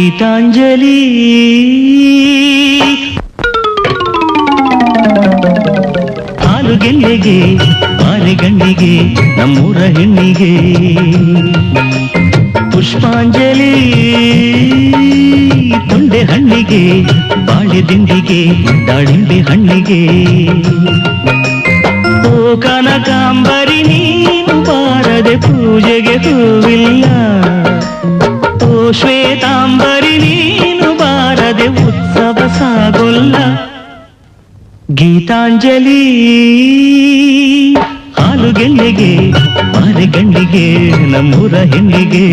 ಗೀತಾಂಜಲಿ ಹಾಲುಗೆಲ್ಲೆಗೆ ಬಾರೆಗಣ್ಣಿಗೆ ನಮ್ಮೂರ ಹೆಣ್ಣಿಗೆ ಪುಷ್ಪಾಂಜಲಿ ತೊಂಡೆ ಹಣ್ಣಿಗೆ ಬಾಳೆ ದಿಂಡಿಗೆ ದಾಳಿಂಬೆ ಹಣ್ಣಿಗೆ ಓ ಕನಕಾಂಬರಿ ನೀನು ಬಾರದೆ ಪೂಜೆಗೆ ಹೂವಿಲ್ಲ ಓ ಶ್ವೇತಾಂಬರಿ ನೀನು ಬಾರದೆ ಉತ್ಸವ ಸಾಗೊಲ್ಲ ಗೀತಾಂಜಲಿ ಹಾಲುಗೆಲ್ಲೆಗೆ ಬಾರೆಗಣ್ಣಿಗೆ ನಮ್ಮೂರ ಹೆಣ್ಣಿಗೆ